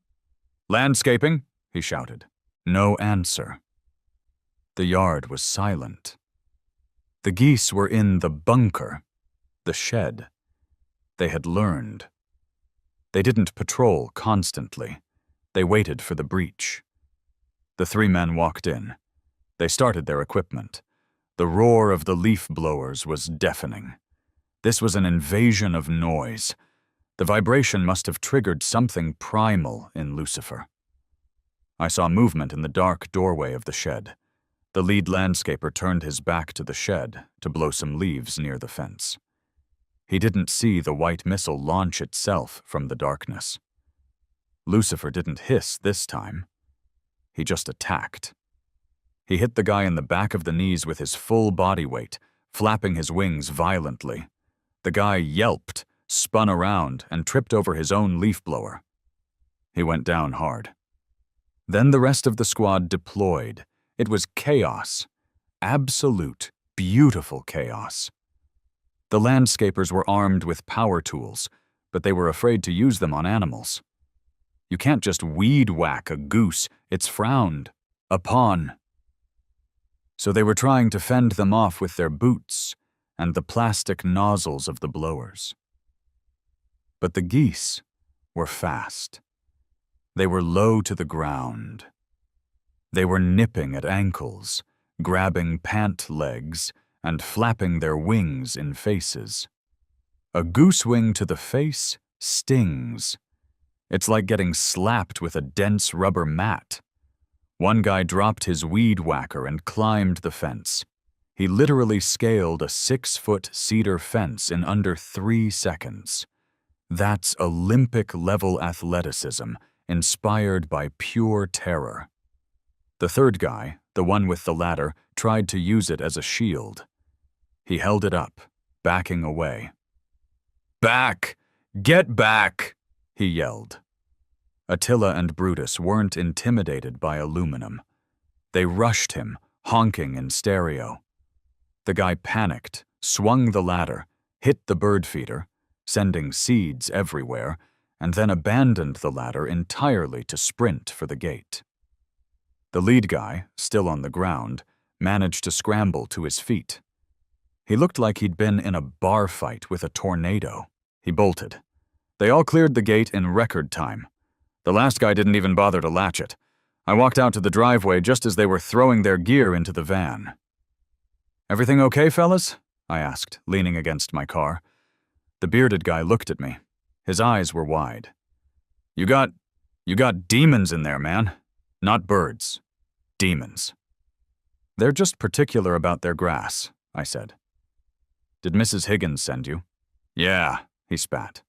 Landscaping? He shouted. No answer. The yard was silent. The geese were in the bunker, the shed. They had learned. They didn't patrol constantly. They waited for the breach. The 3 men walked in. They started their equipment. The roar of the leaf blowers was deafening. This was an invasion of noise. The vibration must have triggered something primal in Lucifer. I saw movement in the dark doorway of the shed. The lead landscaper turned his back to the shed to blow some leaves near the fence. He didn't see the white missile launch itself from the darkness. Lucifer didn't hiss this time. He just attacked. He hit the guy in the back of the knees with his full body weight, flapping his wings violently. The guy yelped, spun around, and tripped over his own leaf blower. He went down hard. Then the rest of the squad deployed. It was chaos. Absolute, beautiful chaos. The landscapers were armed with power tools, but they were afraid to use them on animals. You can't just weed whack a goose. It's frowned upon. So they were trying to fend them off with their boots and the plastic nozzles of the blowers. But the geese were fast. They were low to the ground. They were nipping at ankles, grabbing pant legs, and flapping their wings in faces. A goose wing to the face stings. It's like getting slapped with a dense rubber mat. One guy dropped his weed whacker and climbed the fence. He literally scaled a 6-foot cedar fence in under 3 seconds. That's Olympic-level athleticism, inspired by pure terror. The third guy, the one with the ladder, tried to use it as a shield. He held it up, backing away. "Back! Get back!" he yelled. Attila and Brutus weren't intimidated by aluminum. They rushed him, honking in stereo. The guy panicked, swung the ladder, hit the bird feeder, sending seeds everywhere, and then abandoned the ladder entirely to sprint for the gate. The lead guy, still on the ground, managed to scramble to his feet. He looked like he'd been in a bar fight with a tornado. He bolted. They all cleared the gate in record time. The last guy didn't even bother to latch it. I walked out to the driveway just as they were throwing their gear into the van. "Everything okay, fellas?" I asked, leaning against my car. The bearded guy looked at me. His eyes were wide. You got demons in there, man. Not birds. Demons." "They're just particular about their grass," I said. "Did Mrs. Higgins send you?" "Yeah," he spat.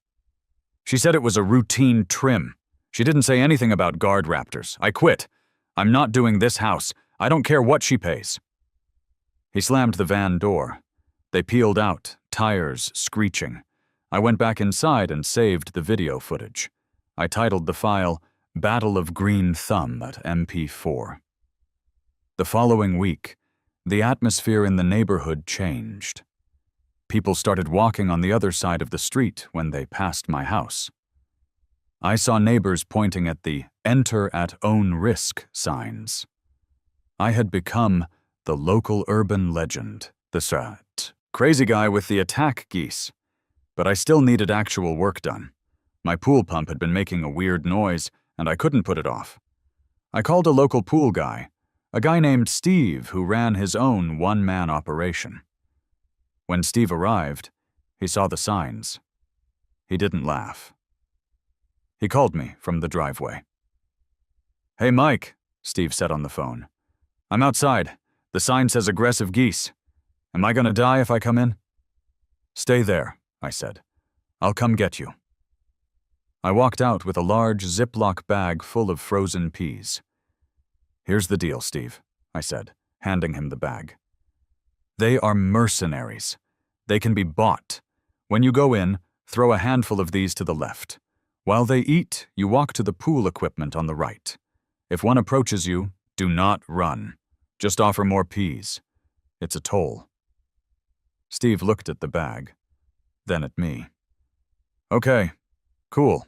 "She said it was a routine trim. She didn't say anything about guard raptors. I quit. I'm not doing this house. I don't care what she pays." He slammed the van door. They peeled out, tires screeching. I went back inside and saved the video footage. I titled the file, Battle of Green Thumb at MP4. The following week, the atmosphere in the neighborhood changed. People started walking on the other side of the street when they passed my house. I saw neighbors pointing at the "Enter at Own Risk" signs. I had become the local urban legend, the crazy guy with the attack geese. But I still needed actual work done. My pool pump had been making a weird noise, and I couldn't put it off. I called a local pool guy, a guy named Steve who ran his own one-man operation. When Steve arrived, he saw the signs. He didn't laugh. He called me from the driveway. "Hey, Mike," Steve said on the phone. "I'm outside. The sign says aggressive geese. Am I gonna die if I come in?" "Stay there," I said. "I'll come get you." I walked out with a large Ziploc bag full of frozen peas. "Here's the deal, Steve," I said, handing him the bag. "They are mercenaries. They can be bought. When you go in, throw a handful of these to the left. While they eat, you walk to the pool equipment on the right. If one approaches you, do not run. Just offer more peas. It's a toll." Steve looked at the bag, then at me. "Okay, cool.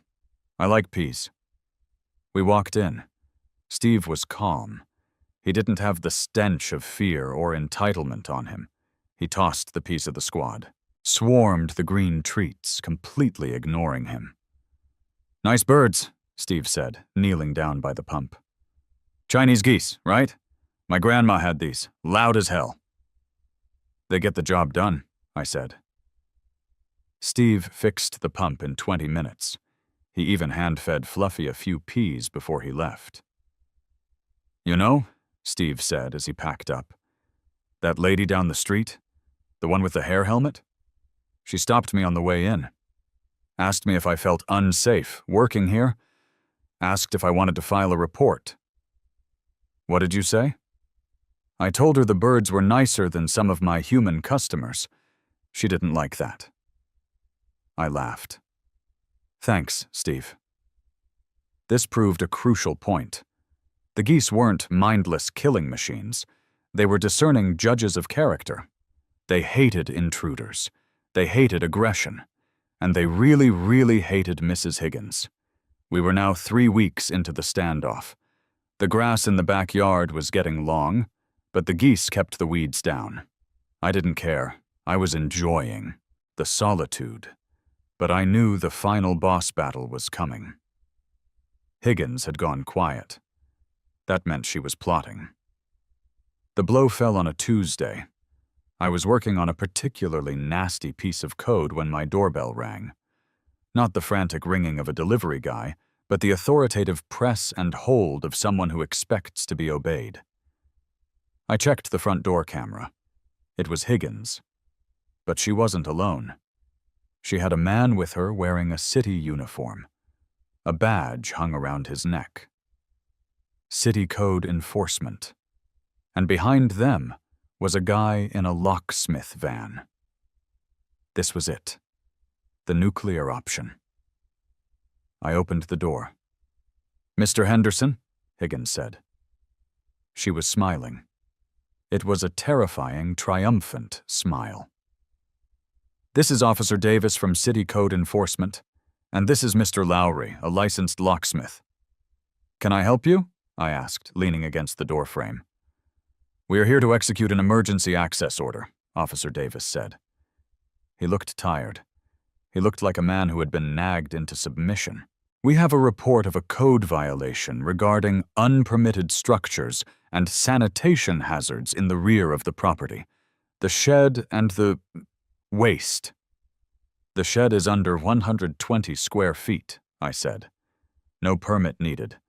I like peas." We walked in. Steve was calm. He didn't have the stench of fear or entitlement on him. He tossed the piece of the squad, swarmed the green treats, completely ignoring him. "Nice birds," Steve said, kneeling down by the pump. "Chinese geese, right? My grandma had these, loud as hell." "They get the job done," I said. Steve fixed the pump in 20 minutes. He even hand-fed Fluffy a few peas before he left. "You know," Steve said as he packed up, "that lady down the street, the one with the hair helmet? She stopped me on the way in. Asked me if I felt unsafe working here. Asked if I wanted to file a report." "What did you say?" "I told her the birds were nicer than some of my human customers. She didn't like that." I laughed. "Thanks, Steve." This proved a crucial point. The geese weren't mindless killing machines. They were discerning judges of character. They hated intruders. They hated aggression. And they really, really hated Mrs. Higgins. We were now 3 weeks into the standoff. The grass in the backyard was getting long, but the geese kept the weeds down. I didn't care. I was enjoying the solitude. But I knew the final boss battle was coming. Higgins had gone quiet. That meant she was plotting. The blow fell on a Tuesday. I was working on a particularly nasty piece of code when my doorbell rang. Not the frantic ringing of a delivery guy, but the authoritative press and hold of someone who expects to be obeyed. I checked the front door camera. It was Higgins. But she wasn't alone. She had a man with her wearing a city uniform. A badge hung around his neck. City Code Enforcement. And behind them was a guy in a locksmith van. This was it. The nuclear option. I opened the door. "Mr. Henderson?" Higgins said. She was smiling. It was a terrifying, triumphant smile. "This is Officer Davis from City Code Enforcement, and this is Mr. Lowry, a licensed locksmith. Can I help you?" I asked, leaning against the doorframe. "We are here to execute an emergency access order," Officer Davis said. He looked tired. He looked like a man who had been nagged into submission. "We have a report of a code violation regarding unpermitted structures and sanitation hazards in the rear of the property. The shed and the waste." "The shed is under 120 square feet," I said. "No permit needed.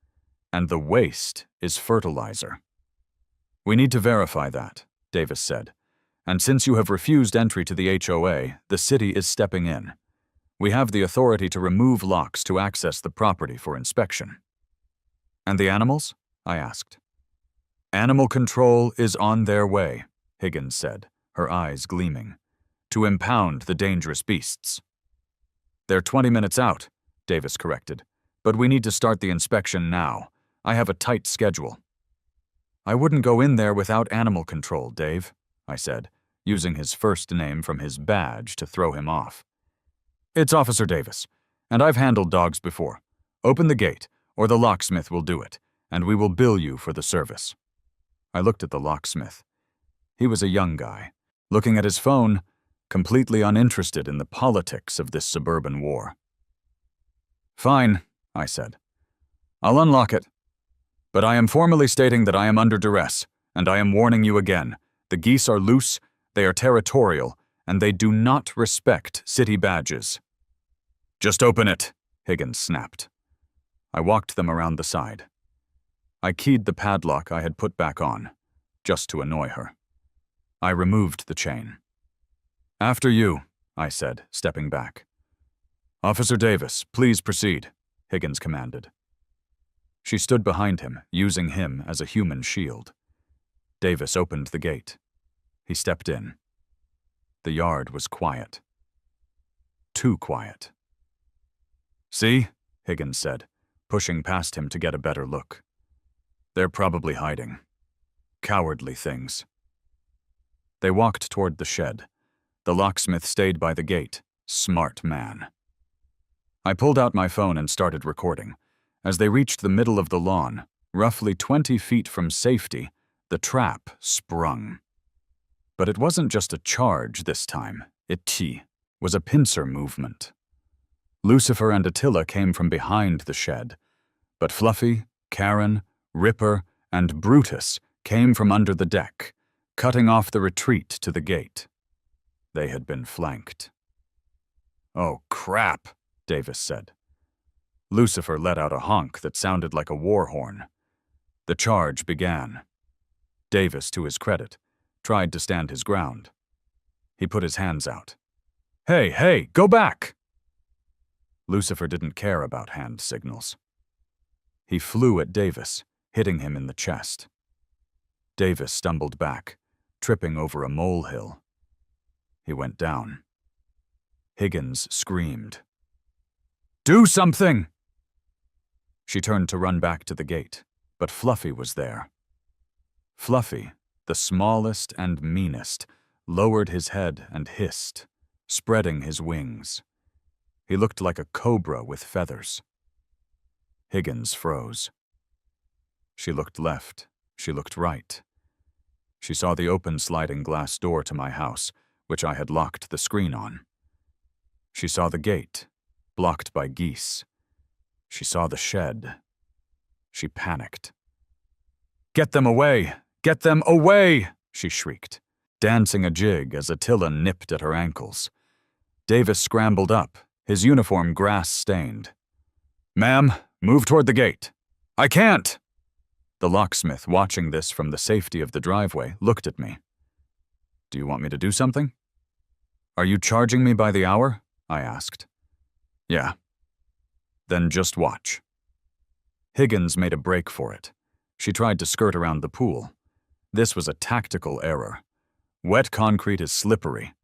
And the waste is fertilizer." "We need to verify that," Davis said. "And since you have refused entry to the HOA, the city is stepping in. We have the authority to remove locks to access the property for inspection." "And the animals?" I asked. "Animal control is on their way," Higgins said, her eyes gleaming, "to impound the dangerous beasts." "They're 20 minutes out," Davis corrected, "but we need to start the inspection now. I have a tight schedule." "I wouldn't go in there without animal control, Dave," I said, using his first name from his badge to throw him off. "It's Officer Davis, and I've handled dogs before. Open the gate, or the locksmith will do it, and we will bill you for the service." I looked at the locksmith. He was a young guy, looking at his phone, completely uninterested in the politics of this suburban war. "Fine," I said. "I'll unlock it. But I am formally stating that I am under duress, and I am warning you again. The geese are loose, they are territorial, and they do not respect city badges." "Just open it," Higgins snapped. I walked them around the side. I keyed the padlock I had put back on, just to annoy her. I removed the chain. "After you," I said, stepping back. "Officer Davis, please proceed," Higgins commanded. She stood behind him, using him as a human shield. Davis opened the gate. He stepped in. The yard was quiet. Too quiet. "See?" Higgins said, pushing past him to get a better look. "They're probably hiding. Cowardly things." They walked toward the shed. The locksmith stayed by the gate. Smart man. I pulled out my phone and started recording. As they reached the middle of the lawn, roughly 20 feet from safety, the trap sprung. But it wasn't just a charge this time. It was a pincer movement. Lucifer and Attila came from behind the shed, but Fluffy, Karen, Ripper, and Brutus came from under the deck, cutting off the retreat to the gate. They had been flanked. "Oh, crap," Davis said. Lucifer let out a honk that sounded like a war horn. The charge began. Davis, to his credit, tried to stand his ground. He put his hands out. Hey, go back!" Lucifer didn't care about hand signals. He flew at Davis, hitting him in the chest. Davis stumbled back, tripping over a molehill. He went down. Higgins screamed. "Do something!" She turned to run back to the gate, but Fluffy was there. Fluffy, the smallest and meanest, lowered his head and hissed, spreading his wings. He looked like a cobra with feathers. Higgins froze. She looked left. She looked right. She saw the open sliding glass door to my house, which I had locked the screen on. She saw the gate, blocked by geese. She saw the shed. She panicked. "Get them away! Get them away!" she shrieked, dancing a jig as Attila nipped at her ankles. Davis scrambled up, his uniform grass-stained. "Ma'am, move toward the gate." "I can't!" The locksmith, watching this from the safety of the driveway, looked at me. "Do you want me to do something?" "Are you charging me by the hour?" I asked. "Yeah." "Then just watch." Higgins made a break for it. She tried to skirt around the pool. This was a tactical error. Wet concrete is slippery,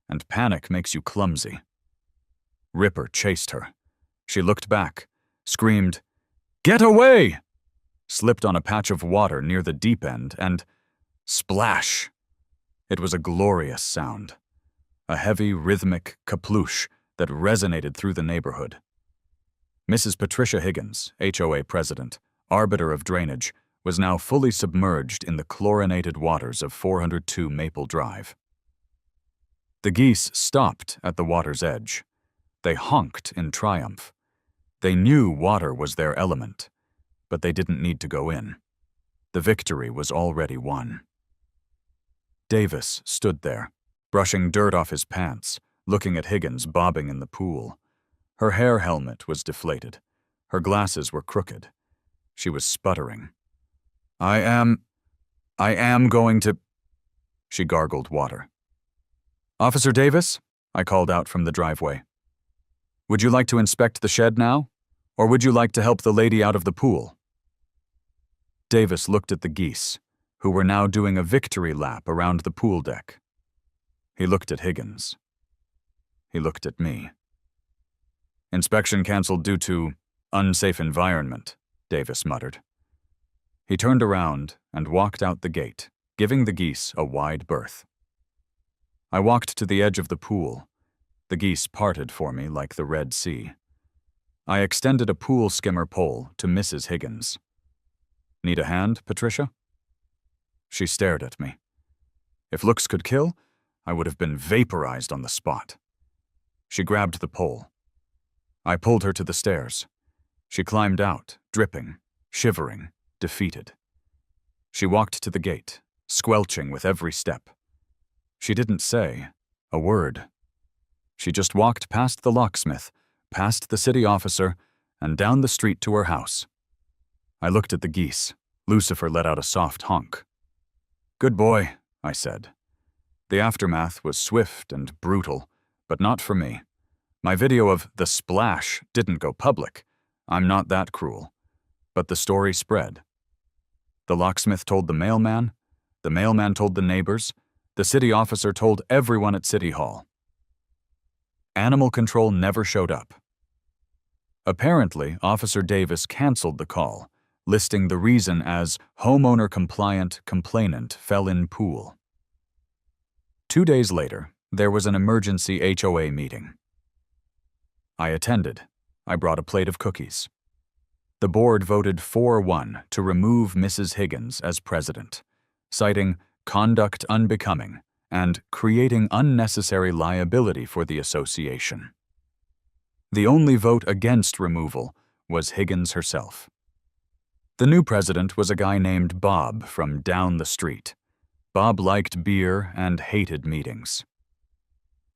and panic makes you clumsy. Ripper chased her. She looked back, screamed, "Get away!" slipped on a patch of water near the deep end, and Splash! It was a glorious sound, a heavy, rhythmic kaploosh that resonated through the neighborhood. Mrs. Patricia Higgins, HOA president, arbiter of drainage, was now fully submerged in the chlorinated waters of 402 Maple Drive. The geese stopped at the water's edge. They honked in triumph. They knew water was their element, but they didn't need to go in. The victory was already won. Davis stood there, brushing dirt off his pants, looking at Higgins bobbing in the pool. Her hair helmet was deflated. Her glasses were crooked. She was sputtering. I am going to... She gargled water. Officer Davis, I called out from the driveway. Would you like to inspect the shed now, or would you like to help the lady out of the pool? Davis looked at the geese, who were now doing a victory lap around the pool deck. He looked at Higgins. He looked at me. Inspection canceled due to unsafe environment, Davis muttered. He turned around and walked out the gate, giving the geese a wide berth. I walked to the edge of the pool. The geese parted for me like the Red Sea. I extended a pool skimmer pole to Mrs. Higgins. Need a hand, Patricia? She stared at me. If looks could kill, I would have been vaporized on the spot. She grabbed the pole. I pulled her to the stairs. She climbed out, dripping, shivering, defeated. She walked to the gate, squelching with every step. She didn't say a word. She just walked past the locksmith, past the city officer, and down the street to her house. I looked at the geese. Lucifer let out a soft honk. Good boy, I said. The aftermath was swift and brutal, but not for me. My video of the splash didn't go public. I'm not that cruel. But the story spread. The locksmith told the mailman told the neighbors, the city officer told everyone at City Hall. Animal control never showed up. Apparently, Officer Davis canceled the call, listing the reason as homeowner-compliant complainant fell in pool. 2 days later, there was an emergency HOA meeting. I attended. I brought a plate of cookies. The board voted 4-1 to remove Mrs. Higgins as president, citing conduct unbecoming and creating unnecessary liability for the association. The only vote against removal was Higgins herself. The new president was a guy named Bob from down the street. Bob liked beer and hated meetings.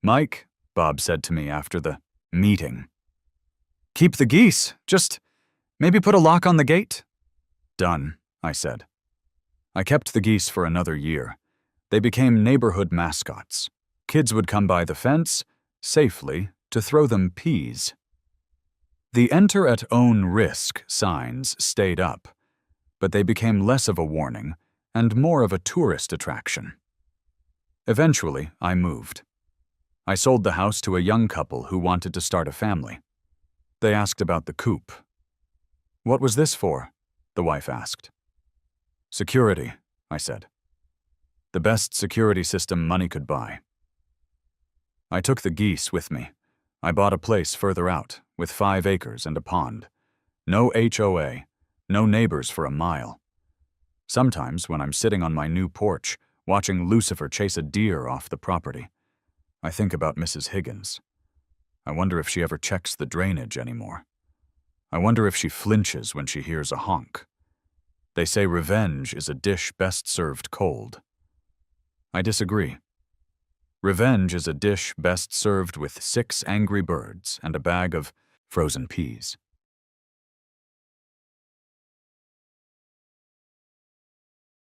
Mike, Bob said to me after the meeting. Keep the geese, just maybe put a lock on the gate? Done, I said. I kept the geese for another year. They became neighborhood mascots. Kids would come by the fence, safely, to throw them peas. The enter at own risk signs stayed up, but they became less of a warning and more of a tourist attraction. Eventually, I moved. I sold the house to a young couple who wanted to start a family. They asked about the coop. What was this for? The wife asked. Security, I said. The best security system money could buy. I took the geese with me. I bought a place further out, with 5 acres and a pond. No HOA, no neighbors for a mile. Sometimes, when I'm sitting on my new porch, watching Lucifer chase a deer off the property, I think about Mrs. Higgins. I wonder if she ever checks the drainage anymore. I wonder if she flinches when she hears a honk. They say revenge is a dish best served cold. I disagree. Revenge is a dish best served with 6 angry birds and a bag of frozen peas.